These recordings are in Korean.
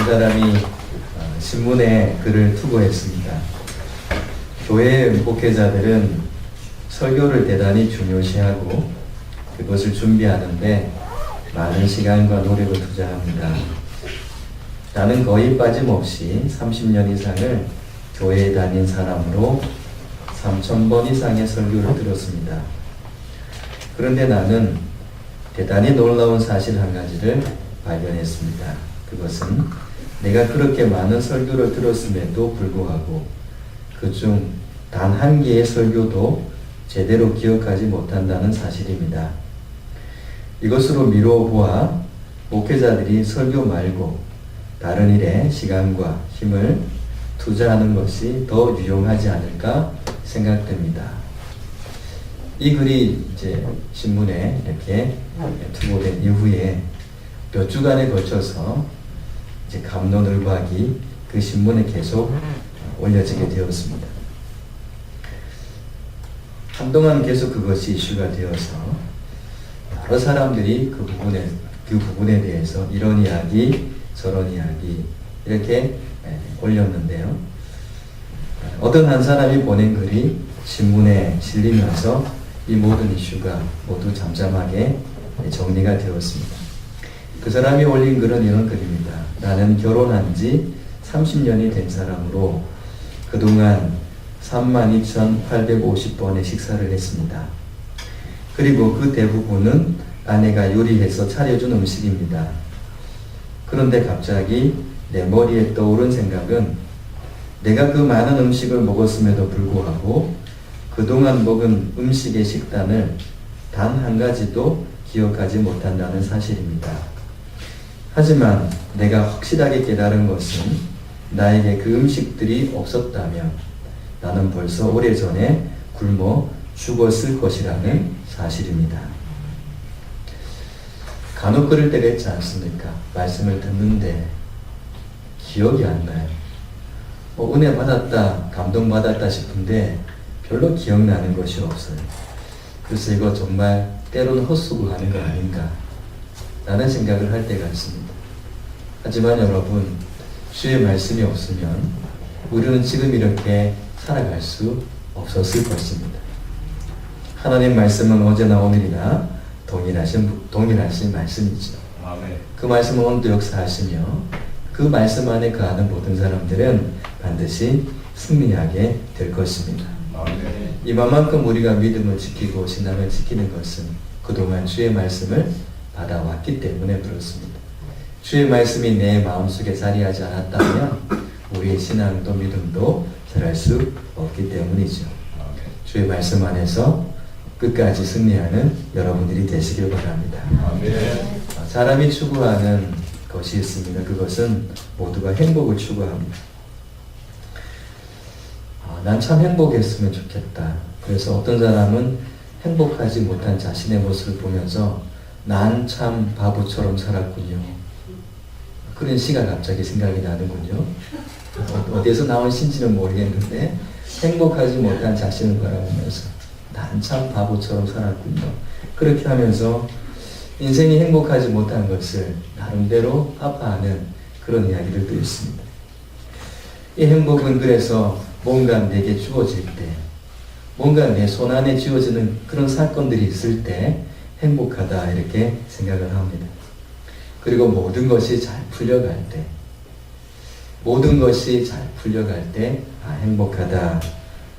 한 사람이 신문에 글을 투고했습니다. 교회 목회자들은 설교를 대단히 중요시하고 그것을 준비하는데 많은 시간과 노력을 투자합니다. 나는 거의 빠짐없이 30년 이상을 교회에 다닌 사람으로 3,000번 이상의 설교를 들었습니다. 그런데 나는 대단히 놀라운 사실 한 가지를 발견했습니다. 그것은 내가 그렇게 많은 설교를 들었음에도 불구하고 그중 단 한 개의 설교도 제대로 기억하지 못한다는 사실입니다. 이것으로 미루어 보아 목회자들이 설교 말고 다른 일에 시간과 힘을 투자하는 것이 더 유용하지 않을까 생각됩니다. 이 글이 이제 신문에 이렇게 투고된 이후에 몇 주간에 걸쳐서 이제 갑론을박이 그 신문에 계속 올려지게 되었습니다. 한동안 계속 그것이 이슈가 되어서 여러 사람들이 그 부분에 대해서 이런 이야기, 저런 이야기 이렇게 올렸는데요. 어떤 한 사람이 보낸 글이 신문에 실리면서 이 모든 이슈가 모두 잠잠하게 정리가 되었습니다. 그 사람이 올린 글은 이런 글입니다. 나는 결혼한 지 30년이 된 사람으로 그동안 32,850번의 식사를 했습니다. 그리고 그 대부분은 아내가 요리해서 차려준 음식입니다. 그런데 갑자기 내 머리에 떠오른 생각은 내가 그 많은 음식을 먹었음에도 불구하고 그동안 먹은 음식의 식단을 단 한 가지도 기억하지 못한다는 사실입니다. 하지만 내가 확실하게 깨달은 것은 나에게 그 음식들이 없었다면 나는 벌써 오래전에 굶어 죽었을 것이라는 사실입니다. 간혹 그럴 때가 있지 않습니까? 말씀을 듣는데 기억이 안 나요. 은혜 받았다, 감동 받았다 싶은데 별로 기억나는 것이 없어요. 그래서 이거 정말 때로는 헛수고하는 거 아닌가 라는 생각을 할 때가 있습니다. 하지만 여러분, 주의 말씀이 없으면 우리는 지금 이렇게 살아갈 수 없었을 것입니다. 하나님 말씀은 어제나 오늘이나 동일하신 말씀이죠. 그 말씀은 오늘도 역사하시며 그 말씀 안에 거하는 모든 사람들은 반드시 승리하게 될 것입니다. 이만큼 우리가 믿음을 지키고 신앙을 지키는 것은 그동안 주의 말씀을 받아왔기 때문에 그렇습니다. 주의 말씀이 내 마음속에 자리하지 않았다면 우리의 신앙도 믿음도 자랄 수 없기 때문이죠. 주의 말씀 안에서 끝까지 승리하는 여러분들이 되시길 바랍니다. 사람이 추구하는 것이 있습니다. 그것은 모두가 행복을 추구합니다. 난 참 행복했으면 좋겠다. 그래서 어떤 사람은 행복하지 못한 자신의 모습을 보면서 난 참 바보처럼 살았군요. 그런 시가 갑자기 생각이 나는군요. 어디에서 나온 시인지는 모르겠는데 행복하지 못한 자신을 바라보면서 난 참 바보처럼 살았군요. 그렇게 하면서 인생이 행복하지 못한 것을 나름대로 아파하는 그런 이야기들도 있습니다. 이 행복은 그래서 뭔가 내게 주어질 때, 뭔가 내 손 안에 쥐어지는 그런 사건들이 있을 때 행복하다 이렇게 생각을 합니다. 그리고 모든 것이 잘 풀려갈 때, 모든 것이 잘 풀려갈 때 행복하다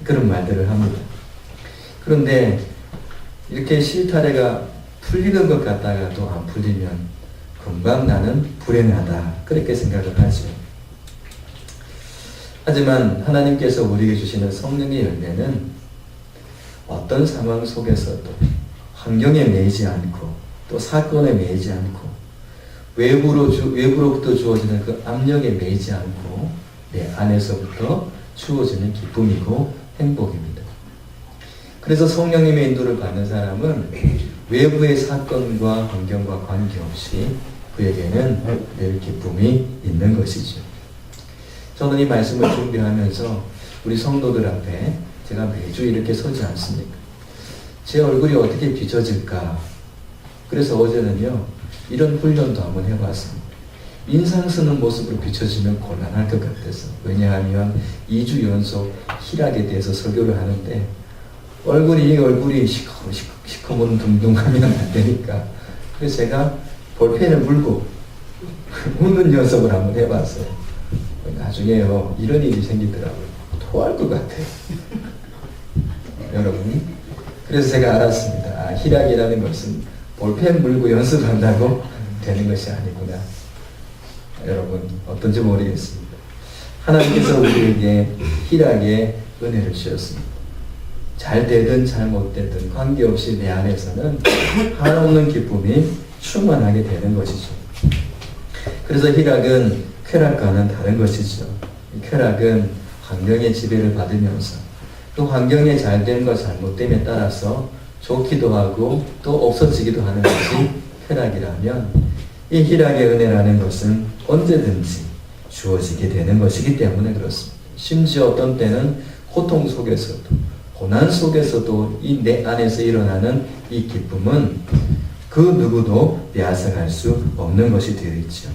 그런 말들을 합니다. 그런데 이렇게 실타래가 풀리는 것 같다가도 안 풀리면 금방 나는 불행하다 그렇게 생각을 하죠. 하지만 하나님께서 우리에게 주시는 성령의 열매는 어떤 상황 속에서도 환경에 매이지 않고 또 사건에 매이지 않고 외부로부터 주어지는 그 압력에 매이지 않고 내 안에서부터 주어지는 기쁨이고 행복입니다. 그래서 성령님의 인도를 받는 사람은 외부의 사건과 환경과 관계없이 그에게는 늘 기쁨이 있는 것이죠. 저는 이 말씀을 준비하면서 우리 성도들 앞에 제가 매주 이렇게 서지 않습니까? 제 얼굴이 어떻게 비춰질까? 그래서 어제는요, 이런 훈련도 한번 해봤습니다. 인상 쓰는 모습으로 비춰지면 곤란할 것 같아서. 왜냐하면 2주 연속 희락에 대해서 설교를 하는데 얼굴이 시커먼 둥둥하면 안 되니까, 그래서 제가 볼펜을 물고 웃는 연습을 한번 해봤어요. 나중에요, 이런 일이 생기더라고요. 토할 것 같아요. 여러분, 그래서 제가 알았습니다. 아, 희락이라는 것은 볼펜 물고 연습한다고 되는 것이 아니구나. 여러분, 어떤지 모르겠습니다. 하나님께서 우리에게 희락의 은혜를 주셨습니다. 잘 되든 잘못되든 관계없이 내 안에서는 한없는 기쁨이 충만하게 되는 것이죠. 그래서 희락은 쾌락과는 다른 것이죠. 쾌락은 환경의 지배를 받으면서 그 환경의 잘됨과 잘못됨에 따라서 좋기도 하고 또 없어지기도 하는 것이 쾌락이라면, 이 희락의 은혜라는 것은 언제든지 주어지게 되는 것이기 때문에 그렇습니다. 심지어 어떤 때는 고통 속에서도, 고난 속에서도 이 내 안에서 일어나는 이 기쁨은 그 누구도 빼앗아갈 수 없는 것이 되어 있죠.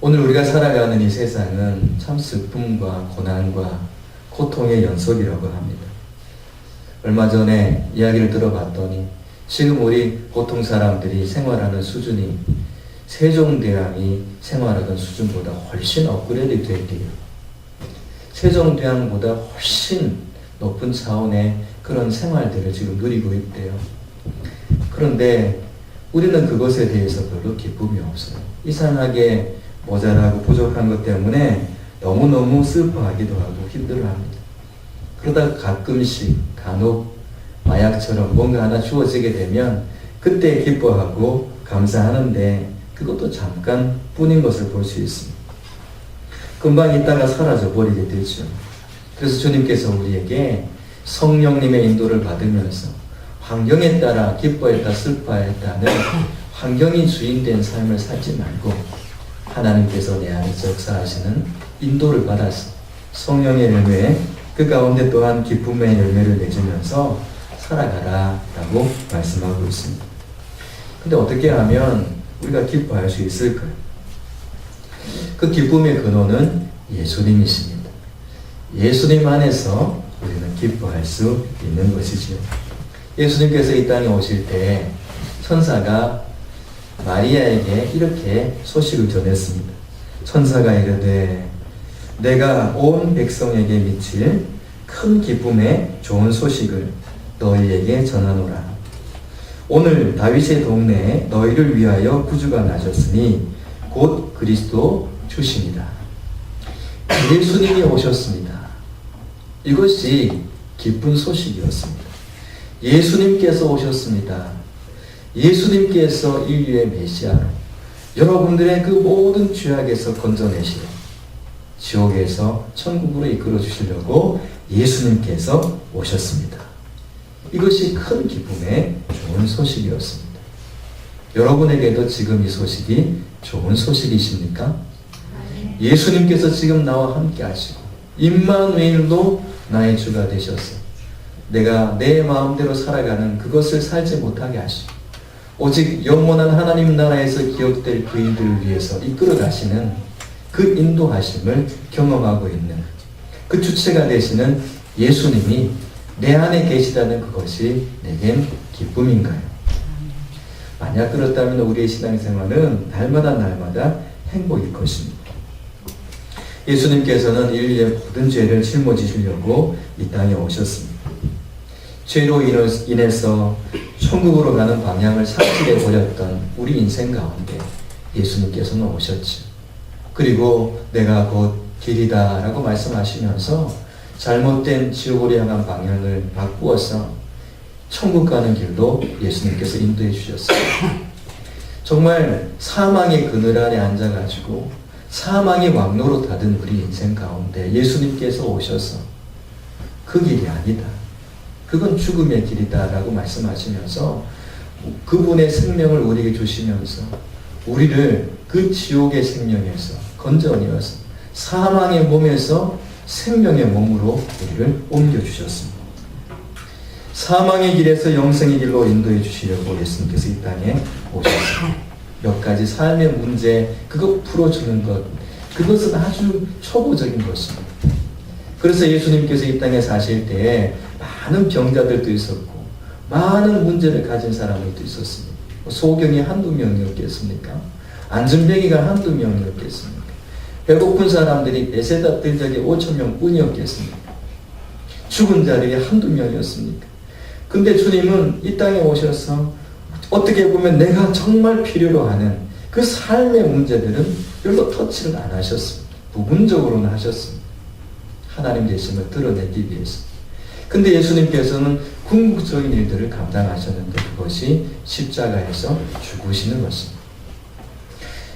오늘 우리가 살아가는 이 세상은 참 슬픔과 고난과 고통의 연속이라고 합니다. 얼마 전에 이야기를 들어봤더니 지금 우리 보통 사람들이 생활하는 수준이 세종대왕이 생활하던 수준보다 훨씬 업그레이드 됐대요. 세종대왕보다 훨씬 높은 차원의 그런 생활들을 지금 누리고 있대요. 그런데 우리는 그것에 대해서 별로 기쁨이 없어요. 이상하게 모자라고 부족한 것 때문에 너무너무 슬퍼하기도 하고 힘들어합니다. 그러다 가끔씩 간혹 마약처럼 뭔가 하나 주어지게 되면 그때 기뻐하고 감사하는데 그것도 잠깐 뿐인 것을 볼 수 있습니다. 금방 있다가 사라져 버리게 되죠. 그래서 주님께서 우리에게 성령님의 인도를 받으면서 환경에 따라 기뻐했다 슬퍼했다는 환경이 주인된 삶을 살지 말고 하나님께서 내 안에서 역사하시는 인도를 받아서 성령의 열매, 그 가운데 또한 기쁨의 열매를 내주면서 살아가라 라고 말씀하고 있습니다. 근데 어떻게 하면 우리가 기뻐할 수 있을까요? 그 기쁨의 근원은 예수님이십니다. 예수님 안에서 우리는 기뻐할 수 있는 것이지요. 예수님께서 이 땅에 오실 때 천사가 마리아에게 이렇게 소식을 전했습니다. 천사가 이르되 내가 온 백성에게 미칠 큰 기쁨의 좋은 소식을 너희에게 전하노라. 오늘 다윗의 동네에 너희를 위하여 구주가 나셨으니 곧 그리스도 주시니라. 예수님이 오셨습니다. 이것이 기쁜 소식이었습니다. 예수님께서 오셨습니다. 예수님께서 인류의 메시아로 여러분들의 그 모든 죄악에서 건져내시고 지옥에서 천국으로 이끌어 주시려고 예수님께서 오셨습니다. 이것이 큰 기쁨의 좋은 소식이었습니다. 여러분에게도 지금 이 소식이 좋은 소식이십니까? 예수님께서 지금 나와 함께 하시고 임마누엘로 나의 주가 되셔서 내가 내 마음대로 살아가는 그것을 살지 못하게 하시고 오직 영원한 하나님 나라에서 기억될 그이들을 위해서 이끌어 가시는 그 인도하심을 경험하고 있는 그 주체가 되시는 예수님이 내 안에 계시다는 그것이 내겐 기쁨인가요? 만약 그렇다면 우리의 신앙생활은 날마다 행복일 것입니다. 예수님께서는 인류의 모든 죄를 짊어지시려고 이 땅에 오셨습니다. 죄로 인해서 천국으로 가는 방향을 상실해 버렸던 우리 인생 가운데 예수님께서는 오셨죠. 그리고 내가 곧 길이다 라고 말씀하시면서 잘못된 지옥으로 향한 방향을 바꾸어서 천국 가는 길도 예수님께서 인도해 주셨어요. 정말 사망의 그늘 아래 앉아가지고 사망의 왕노로 닫은 우리 인생 가운데 예수님께서 오셔서 그 길이 아니다, 그건 죽음의 길이다 라고 말씀하시면서 그분의 생명을 우리에게 주시면서 우리를 그 지옥의 생명에서 건져내어서 사망의 몸에서 생명의 몸으로 우리를 옮겨주셨습니다. 사망의 길에서 영생의 길로 인도해 주시려고 예수님께서 이 땅에 오셨습니다. 몇 가지 삶의 문제 그거 풀어주는 것, 그것은 아주 초보적인 것입니다. 그래서 예수님께서 이 땅에 사실 때에 많은 병자들도 있었고 많은 문제를 가진 사람들도 있었습니다. 소경이 한두 명이었겠습니까? 안전병이가 한두 명이었겠습니까? 배고픈 사람들이 베세다 들적에 5천 명뿐이었겠습니까? 죽은 자들이 한두 명이었습니까? 근데 주님은 이 땅에 오셔서 어떻게 보면 내가 정말 필요로 하는 그 삶의 문제들은 별로 터치를 안 하셨습니다. 부분적으로는 하셨습니다. 하나님 계심을 드러내기 위해서. 근데 예수님께서는 궁극적인 일들을 감당하셨는데 그것이 십자가에서 죽으시는 것입니다.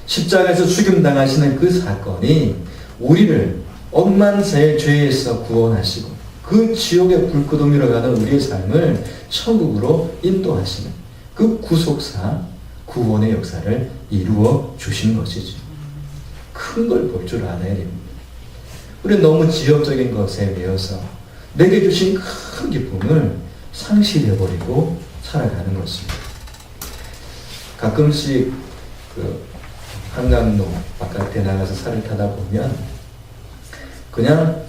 십자가에서 죽임당하시는 그 사건이 우리를 억만세의 죄에서 구원하시고 그 지옥의 불구덩이로 가는 우리의 삶을 천국으로 인도하시는 그 구속사, 구원의 역사를 이루어 주신 것이죠. 큰 걸 볼 줄 알아야 됩니다. 우리는 너무 지역적인 것에 매여서 내게 주신 큰 기쁨을 상실해버리고 살아가는 것입니다. 가끔씩 한강로 바깥에 나가서 살을 타다 보면 그냥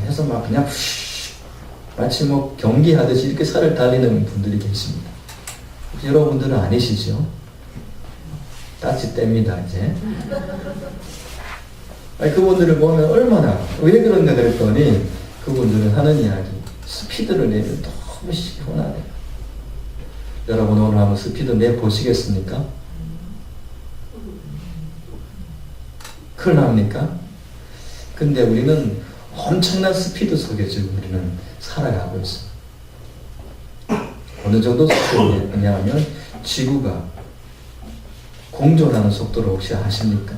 해서 막 그냥 마치 뭐 경기하듯이 이렇게 살을 달리는 분들이 계십니다. 여러분들은 아니시죠? 따뜻합니다 이제. 그분들을 보면 얼마나 왜 그런가 그랬더니 그분들은 하는 이야기 스피드를 내면 너무 시원하네요. 여러분 오늘 한번 스피드 내보시겠습니까? 큰일 납니까? 근데 우리는 엄청난 스피드 속에 지금 우리는 살아가고 있어요. 어느 정도 속도냐 하면 지구가 공존하는 속도를 혹시 아십니까?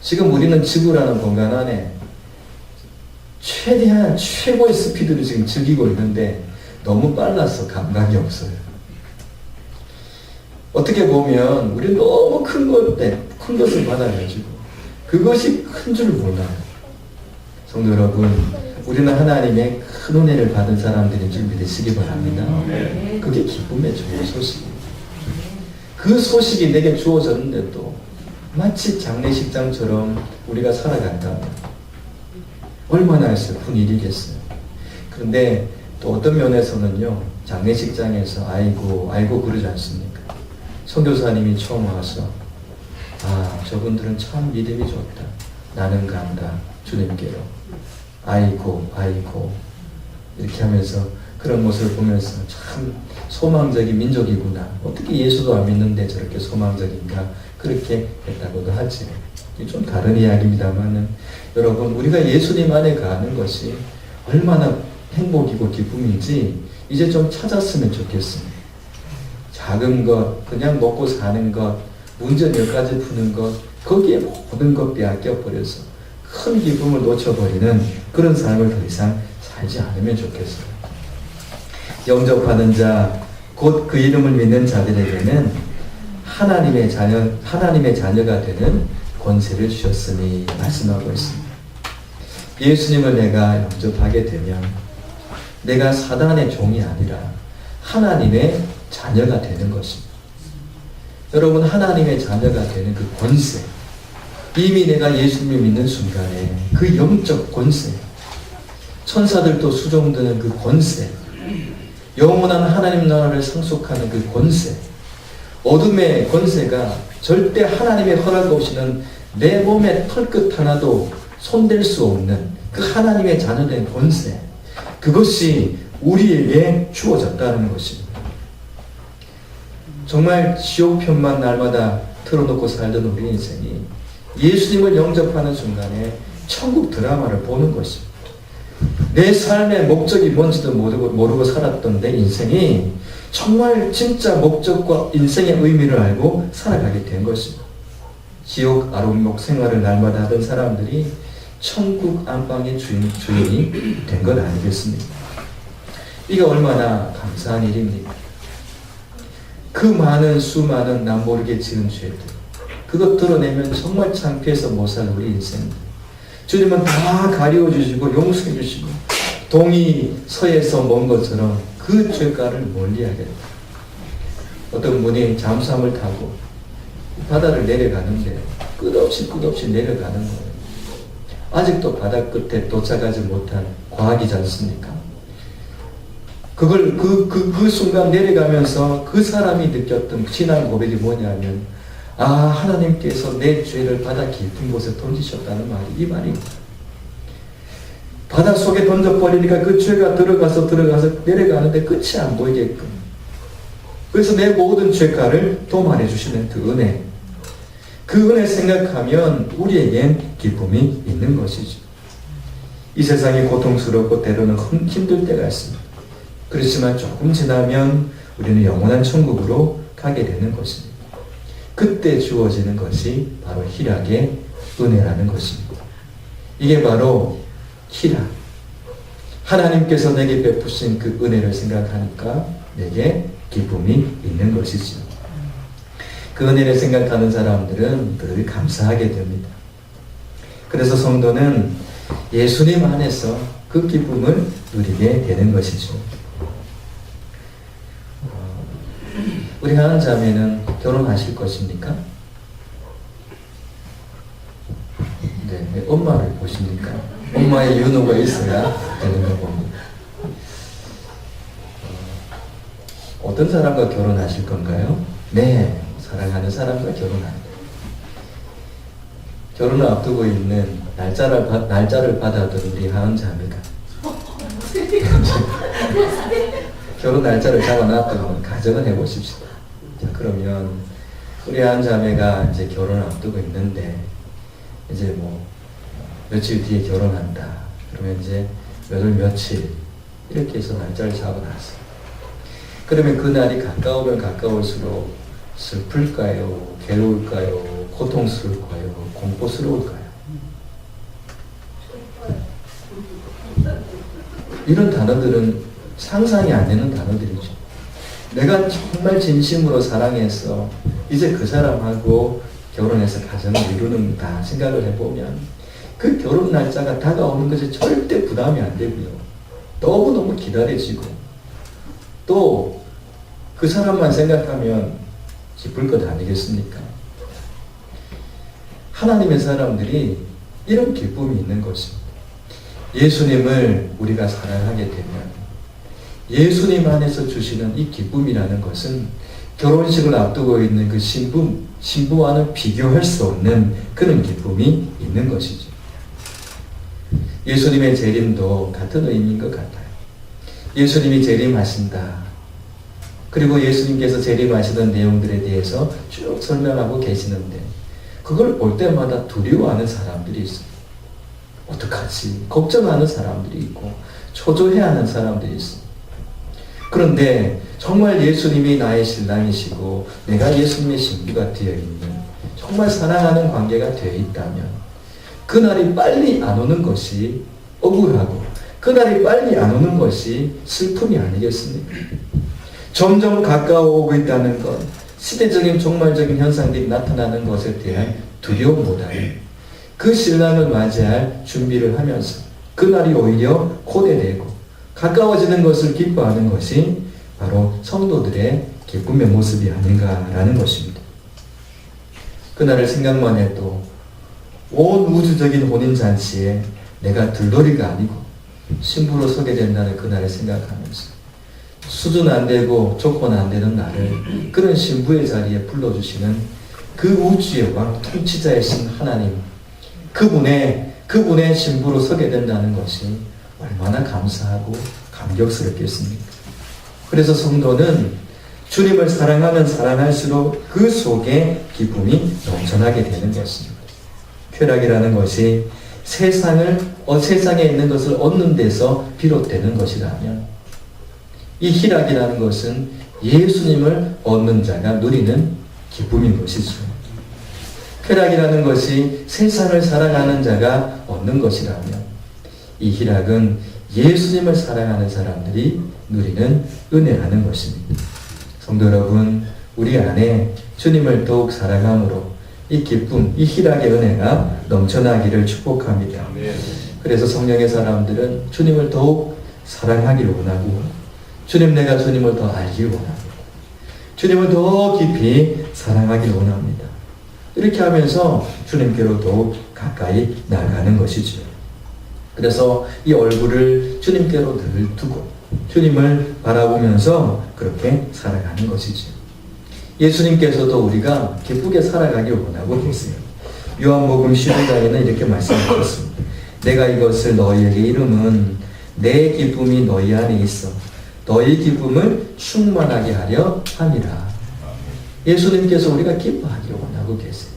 지금 우리는 지구라는 공간 안에 최대한 최고의 스피드를 지금 즐기고 있는데 너무 빨라서 감각이 없어요. 어떻게 보면 우리는 너무 큰 것을 받아가지고 그것이 큰 줄 몰라요. 성도 여러분, 우리는 하나님의 큰 은혜를 받은 사람들인 줄 믿으시기 바랍니다. 그게 기쁨의 좋은 소식입니다. 그 소식이 내게 주어졌는데도 마치 장례식장처럼 우리가 살아간다면 얼마나 슬픈 일이겠어요. 그런데 또 어떤 면에서는요, 장례식장에서 아이고 그러지 않습니까? 선교사님이 처음 와서 저분들은 참 믿음이 좋다. 나는 간다. 주님께로. 아이고 이렇게 하면서 그런 모습을 보면서 참 소망적인 민족이구나. 어떻게 예수도 안 믿는데 저렇게 소망적인가. 그렇게 했다고도 하지. 좀 다른 이야기입니다만은 여러분, 우리가 예수님 안에 가는 것이 얼마나 행복이고 기쁨인지 이제 좀 찾았으면 좋겠습니다. 작은 것, 그냥 먹고 사는 것, 문제 몇 가지 푸는 것, 거기에 모든 것 빼앗겨 버려서 큰 기쁨을 놓쳐버리는 그런 삶을 더 이상 살지 않으면 좋겠어요. 영접하는 자, 곧 그 이름을 믿는 자들에게는 하나님의 자녀가 되는 권세를 주셨으니 말씀하고 있습니다. 예수님을 내가 영접하게 되면 내가 사단의 종이 아니라 하나님의 자녀가 되는 것입니다. 여러분, 하나님의 자녀가 되는 그 권세, 이미 내가 예수님을 믿는 순간에 그 영적 권세, 천사들도 수종드는 그 권세, 영원한 하나님 나라를 상속하는 그 권세, 어둠의 권세가 절대 하나님의 허락 없이는 내 몸의 털끝 하나도 손댈 수 없는 그 하나님의 자녀된 권세, 그것이 우리에게 주어졌다는 것입니다. 정말 지옥편만 날마다 틀어놓고 살던 우리 인생이 예수님을 영접하는 순간에 천국 드라마를 보는 것입니다. 내 삶의 목적이 뭔지도 모르고 살았던 내 인생이 정말 진짜 목적과 인생의 의미를 알고 살아가게 된 것입니다. 지옥 아름목 생활을 날마다 하던 사람들이 천국 안방의 주인이 된 것 아니겠습니까? 이게 얼마나 감사한 일입니까? 그 수많은 남 모르게 지은 죄들, 그것 드러내면 정말 창피해서 못 살 우리 인생들, 주님은 다 가리워주시고 용서해주시고 동이 서에서 먼 것처럼 그 죄가를 멀리하겠다. 어떤 분이 잠수함을 타고 바다를 내려가는데 끝없이 내려가는 거예요. 아직도 바다 끝에 도착하지 못한 과학이지 않습니까? 그걸 그 순간 내려가면서 그 사람이 느꼈던 신앙 고백이 뭐냐면, 아, 하나님께서 내 죄를 바다 깊은 곳에 던지셨다는 말이 이 말입니다. 바다 속에 던져버리니까 그 죄가 들어가서 내려가는데 끝이 안 보이게끔. 그래서 내 모든 죄가를 도말해 주시는 그 은혜. 그 은혜 생각하면 우리에겐 기쁨이 있는 것이죠. 이 세상이 고통스럽고 때로는 힘들 때가 있습니다. 그렇지만 조금 지나면 우리는 영원한 천국으로 가게 되는 것입니다. 그때 주어지는 것이 바로 희락의 은혜라는 것입니다. 이게 바로 희락. 하나님께서 내게 베푸신 그 은혜를 생각하니까 내게 기쁨이 있는 것이죠. 그 은혜를 생각하는 사람들은 늘 감사하게 됩니다. 그래서 성도는 예수님 안에서 그 기쁨을 누리게 되는 것이죠. 우리 하는 자매는 결혼하실 것입니까? 네, 엄마를 보십니까? 엄마의 윤호가 있어야 되는 거 봅니다. 어떤 사람과 결혼하실 건가요? 네, 사랑하는 사람과 결혼합니다. 결혼을 앞두고 있는 날짜를 받아둔 우리 하은 자매가 결혼 날짜를 잡아놨다고 가정을 해보십시다. 자, 그러면 우리 하은 자매가 이제 결혼을 앞두고 있는데 이제 뭐 며칠 뒤에 결혼한다. 그러면 이제 몇 월 며칠 이렇게 해서 날짜를 잡아놨어요. 그러면 그 날이 가까우면 가까울수록 슬플까요? 괴로울까요? 고통스러울까요? 공포스러울까요? 이런 단어들은 상상이 안 되는 단어들이죠. 내가 정말 진심으로 사랑해서 이제 그 사람하고 결혼해서 가정을 이루는다 생각을 해보면 그 결혼 날짜가 다가오는 것이 절대 부담이 안 되고요. 너무너무 기다려지고 또 그 사람만 생각하면 기쁠 것 아니겠습니까? 하나님의 사람들이 이런 기쁨이 있는 것입니다. 예수님을 우리가 사랑하게 되면 예수님 안에서 주시는 이 기쁨이라는 것은 결혼식을 앞두고 있는 그 신부와는 비교할 수 없는 그런 기쁨이 있는 것이죠. 예수님의 재림도 같은 의미인 것 같아요. 예수님이 재림하신다. 그리고 예수님께서 재림하시던 내용들에 대해서 쭉 설명하고 계시는데 그걸 볼 때마다 두려워하는 사람들이 있어요. 어떡하지? 걱정하는 사람들이 있고 초조해하는 사람들이 있어요. 그런데 정말 예수님이 나의 신랑이시고 내가 예수님의 신부가 되어 있는 정말 사랑하는 관계가 되어 있다면 그날이 빨리 안 오는 것이 억울하고 그날이 빨리 안 오는 것이 슬픔이 아니겠습니까? 점점 가까워오고 있다는 것, 시대적인 종말적인 현상들이 나타나는 것에 대한 두려움보다는 그 신랑을 맞이할 준비를 하면서 그날이 오히려 고대되고 가까워지는 것을 기뻐하는 것이 바로 성도들의 기쁨의 모습이 아닌가라는 것입니다. 그날을 생각만 해도 온 우주적인 혼인잔치에 내가 들러리가 아니고 신부로 서게 된다는 그날을 생각하면서 수준 안 되고 조건 안 되는 나를 그런 신부의 자리에 불러주시는 그 우주의 왕 통치자이신 하나님, 그분의 신부로 서게 된다는 것이 얼마나 감사하고 감격스럽겠습니까? 그래서 성도는 주님을 사랑하면 사랑할수록 그 속에 기쁨이 넘쳐나게 되는 것입니다. 쾌락이라는 것이 세상에 있는 것을 얻는 데서 비롯되는 것이라면 이 희락이라는 것은 예수님을 얻는 자가 누리는 기쁨인 것이죠. 쾌락이라는 것이 세상을 사랑하는 자가 얻는 것이라면 이 희락은 예수님을 사랑하는 사람들이 누리는 은혜라는 것입니다. 성도 여러분, 우리 안에 주님을 더욱 사랑함으로 이 기쁨, 이 희락의 은혜가 넘쳐나기를 축복합니다. 그래서 성령의 사람들은 주님을 더욱 사랑하기를 원하고 내가 주님을 더 알기를 원합니다. 주님을 더 깊이 사랑하길 원합니다. 이렇게 하면서 주님께로 더욱 가까이 나아가는 것이죠. 그래서 이 얼굴을 주님께로 늘 두고 주님을 바라보면서 그렇게 살아가는 것이죠. 예수님께서도 우리가 기쁘게 살아가길 원하고 계세요. 요한복음 15장에는 이렇게 말씀하셨습니다. 내가 이것을 너희에게 이름은 내 기쁨이 너희 안에 있어 너희 기쁨을 충만하게 하려 함이라. 예수님께서 우리가 기뻐하기를 원하고 계세요.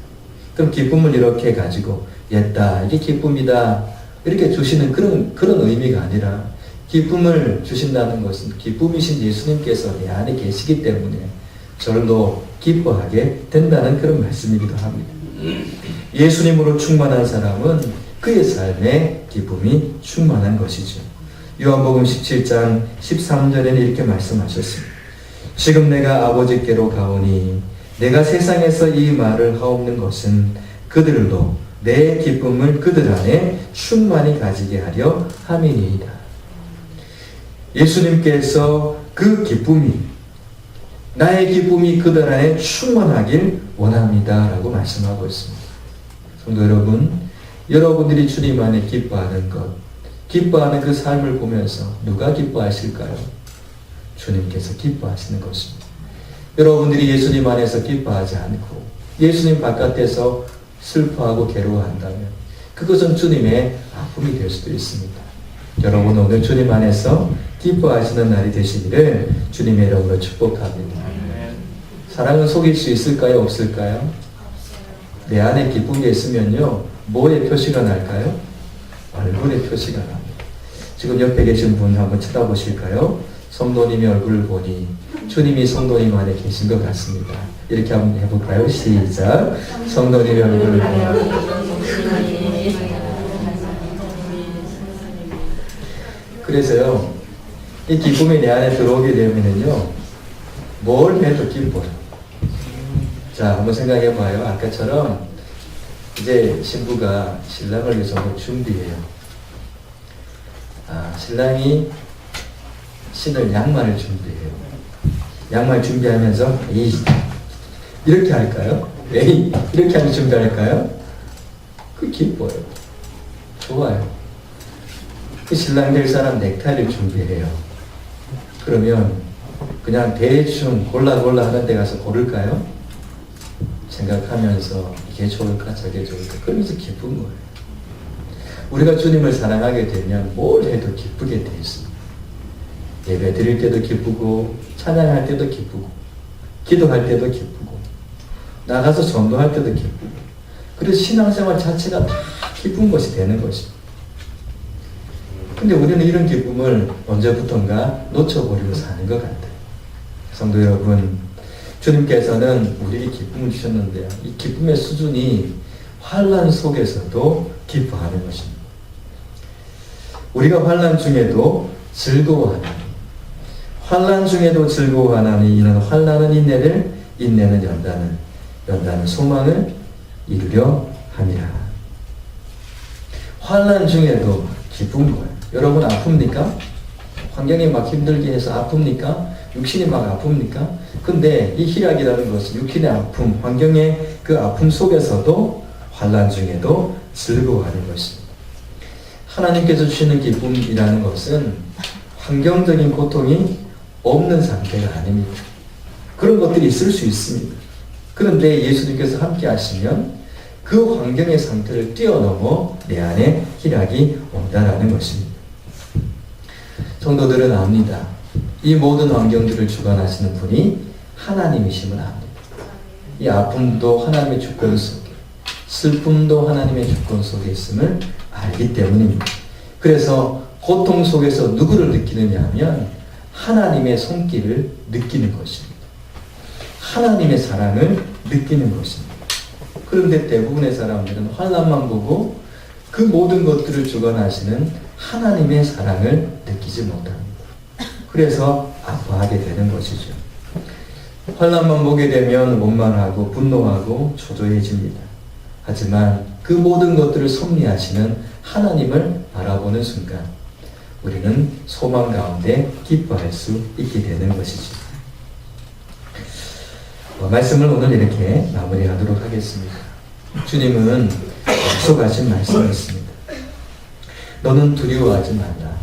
그럼 기쁨을 이렇게 가지고 옛다 이게 기쁨이다 이렇게 주시는 그런 의미가 아니라 기쁨을 주신다는 것은 기쁨이신 예수님께서 내 안에 계시기 때문에 절로 기뻐하게 된다는 그런 말씀이기도 합니다. 예수님으로 충만한 사람은 그의 삶에 기쁨이 충만한 것이죠. 요한복음 17장 13절에는 이렇게 말씀하셨습니다. 지금 내가 아버지께로 가오니 내가 세상에서 이 말을 하옵는 것은 그들도 내 기쁨을 그들 안에 충만히 가지게 하려 함이니이다. 예수님께서 그 기쁨이 나의 기쁨이 그들 안에 충만하길 원합니다 라고 말씀하고 있습니다. 성도 여러분, 여러분들이 주님 안에 기뻐하는 것, 기뻐하는 그 삶을 보면서 누가 기뻐하실까요? 주님께서 기뻐하시는 것입니다. 여러분들이 예수님 안에서 기뻐하지 않고 예수님 바깥에서 슬퍼하고 괴로워한다면 그것은 주님의 아픔이 될 수도 있습니다. 여러분 오늘 주님 안에서 기뻐하시는 날이 되시기를 주님의 이름으로 축복합니다. 사랑은 속일 수 있을까요? 없을까요? 내 안에 기쁨이 있으면요 뭐의 표시가 날까요? 얼굴의 표시가 납니다. 지금 옆에 계신 분 한번 쳐다보실까요? 성도님의 얼굴을 보니 주님이 성도님 안에 계신 것 같습니다. 이렇게 한번 해볼까요? 시작. 성도님의 얼굴을 보니 그래서요 이 기쁨이 내 안에 들어오게 되면은요 뭘 해도 기뻐요. 자 한번 생각해봐요. 아까처럼 이제 신부가 신랑을 위해서 뭐 준비해요. 신랑이 신을 양말을 준비해요. 양말 준비하면서 에이 이렇게 할까요? 에이 이렇게 하면 준비할까요? 그 기뻐요. 좋아요. 그 신랑 될 사람 넥타이를 준비해요. 그러면 그냥 대충 골라 하는 데 가서 고를까요? 생각하면서 이게 좋을까 저게 좋을까 그러면서 기쁜 거예요. 우리가 주님을 사랑하게 되면 뭘 해도 기쁘게 돼 있습니다. 예배 드릴 때도 기쁘고 찬양할 때도 기쁘고 기도할 때도 기쁘고 나가서 전도할 때도 기쁘고 그래서 신앙생활 자체가 다 기쁜 것이 되는 것입니다. 근데 우리는 이런 기쁨을 언제부턴가 놓쳐버리고 사는 것 같아요. 성도 여러분, 주님께서는 우리에게 기쁨을 주셨는데요. 이 기쁨의 수준이 환난 속에서도 기뻐하는 것입니다. 우리가 환난 중에도 즐거워하나니, 환난 중에도 즐거워하나니 이는 환난은 인내를, 인내는 연단은 소망을 이루려 함이라. 환난 중에도 기쁜 거예요. 여러분 아픕니까? 환경이 막 힘들게 해서 아픕니까? 육신이 막 아픕니까? 근데 이 희락이라는 것은 육신의 아픔, 환경의 그 아픔 속에서도 환난 중에도 즐거워하는 것입니다. 하나님께서 주시는 기쁨이라는 것은 환경적인 고통이 없는 상태가 아닙니다. 그런 것들이 있을 수 있습니다. 그런데 예수님께서 함께 하시면 그 환경의 상태를 뛰어넘어 내 안에 희락이 온다라는 것입니다. 성도들은 압니다. 이 모든 환경들을 주관하시는 분이 하나님이심을 압니다. 이 아픔도 하나님의 주권 속에, 슬픔도 하나님의 주권 속에 있음을 알기 때문입니다. 그래서 고통 속에서 누구를 느끼느냐 하면 하나님의 손길을 느끼는 것입니다. 하나님의 사랑을 느끼는 것입니다. 그런데 대부분의 사람들은 환난만 보고 그 모든 것들을 주관하시는 하나님의 사랑을 느끼지 못합니다. 그래서 아파하게 되는 것이죠. 환난만 보게 되면 원망하고 분노하고 초조해집니다. 하지만 그 모든 것들을 섭리하시는 하나님을 바라보는 순간 우리는 소망 가운데 기뻐할 수 있게 되는 것이죠. 말씀을 오늘 이렇게 마무리하도록 하겠습니다. 주님은 약속하신 말씀이 있습니다. 너는 두려워하지 말라.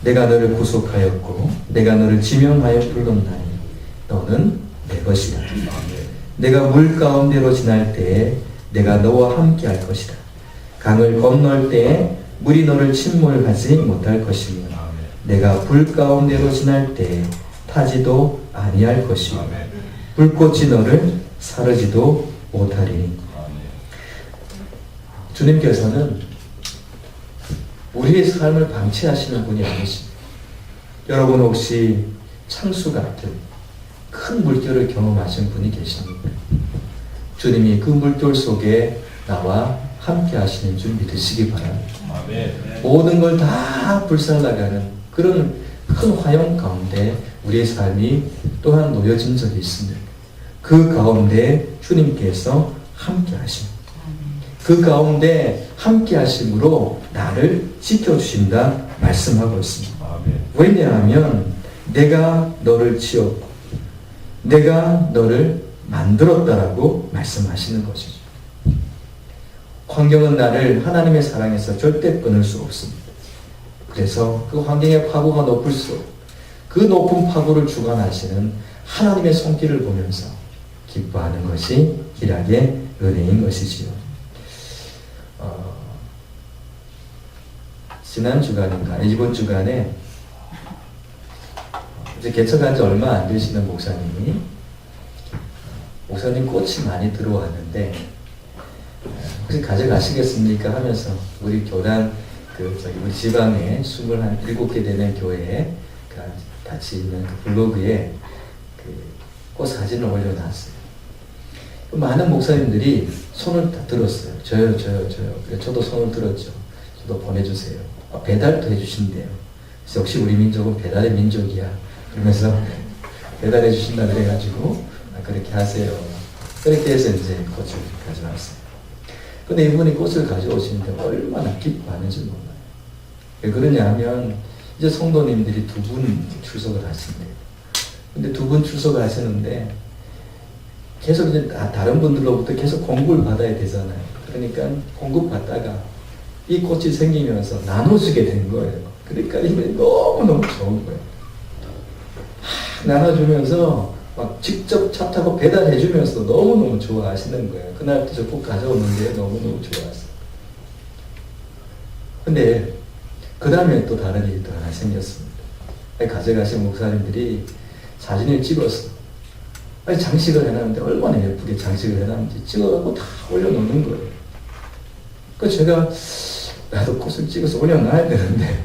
내가 너를 구속하였고 내가 너를 지명하여 불렀나니 너는 내 것이다. 내가 물 가운데로 지날 때에 내가 너와 함께 할 것이다. 강을 건널 때에 물이 너를 침몰하지 못할 것이며 내가 불 가운데로 지날 때에 타지도 아니할 것이며 불꽃이 너를 사르지도 못하리니. 주님께서는 우리의 삶을 방치하시는 분이 아니십니다. 여러분 혹시 창수 같은 큰 물결을 경험하신 분이 계십니까? 주님이 그 물결 속에 나와 함께 하시는 줄 믿으시기 바랍니다. 모든 걸 다 불살라가는 그런 큰 화영 가운데 우리의 삶이 또한 놓여진 적이 있습니다. 그 가운데 주님께서 함께 하십니다. 그 가운데 함께 하심으로 나를 지켜주신다 말씀하고 있습니다. 왜냐하면 내가 너를 지었고 내가 너를 만들었다라고 말씀하시는 것이죠. 환경은 나를 하나님의 사랑에서 절대 끊을 수 없습니다. 그래서 그 환경의 파고가 높을수록 그 높은 파고를 주관하시는 하나님의 손길을 보면서 기뻐하는 것이 희락의 은혜인 것이지요. 지난 주간인가 이번 주간에 이제 개척한 지 얼마 안 되시는 목사님이 목사님 꽃이 많이 들어왔는데 혹시 가져가시겠습니까 하면서 우리 교단 우리 지방에 27개 되는 교회에 같이 있는 그 블로그에 꽃 사진을 올려놨어요. 많은 목사님들이 손을 다 들었어요. 저요. 저도 손을 들었죠. 저도 보내주세요. 배달도 해주신대요. 그래서 역시 우리 민족은 배달의 민족이야. 그러면서 배달해 주신다 그래가지고 그렇게 하세요. 그렇게 해서 이제 꽃을 가져왔어요. 근데 이분이 꽃을 가져오시는데 얼마나 기뻐하는지 몰라요. 왜 그러냐 하면 이제 성도님들이 2분 출석을 하신대요. 근데 2분 출석을 하시는데 계속 이제 다른 분들로부터 계속 공급을 받아야 되잖아요. 그러니까 공급받다가 이 꽃이 생기면서 나눠주게 된 거예요. 그러니까 이게 너무너무 좋은 거예요. 나눠주면서 막 직접 차 타고 배달해주면서 너무너무 좋아하시는 거예요. 그날부터 저 꼭 가져오는데 너무너무 좋았어요. 근데 그 다음에 또 다른 일이 또 하나 생겼습니다. 가져가신 목사님들이 사진을 찍어서 장식을 해놨는데 얼마나 예쁘게 장식을 해놨는지 찍어갖고 다 올려놓는 거예요. 그래서 제가 나도 꽃을 찍어서 올려놔야 되는데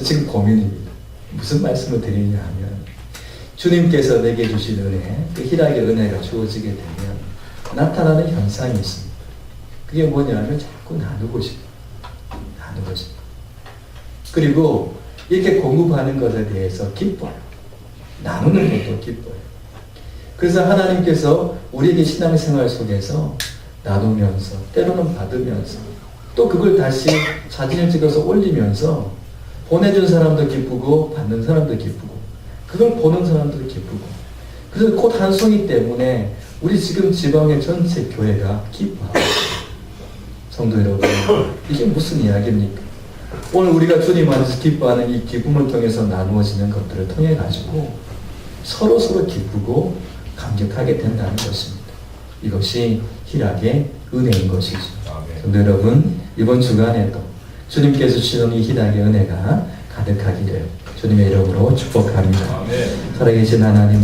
지금 고민입니다. 무슨 말씀을 드리냐 하면 주님께서 내게 주신 은혜, 그 희락의 은혜가 주어지게 되면 나타나는 현상이 있습니다. 그게 뭐냐면 자꾸 나누고 싶어. 그리고 이렇게 공급하는 것에 대해서 기뻐요. 나누는 것도 기뻐요. 그래서 하나님께서 우리에게 신앙생활 속에서 나누면서 때로는 받으면서 또 그걸 다시 사진을 찍어서 올리면서 보내준 사람도 기쁘고 받는 사람도 기쁘고 그걸 보는 사람도 기쁘고 그래서 꽃 한 송이 때문에 우리 지금 지방의 전체 교회가 기뻐하고 성도 여러분, 이게 무슨 이야기입니까? 오늘 우리가 주님 안에서 기뻐하는 이 기쁨을 통해서 나누어지는 것들을 통해 가지고 서로 기쁘고 감격하게 된다는 것입니다. 이것이 희락의 은혜인 것이죠. 성도 여러분, 이번 주간에도 주님께서 주시는 이 희락의 은혜가 가득하기를 주님의 이름으로 축복합니다. 살아계신 하나님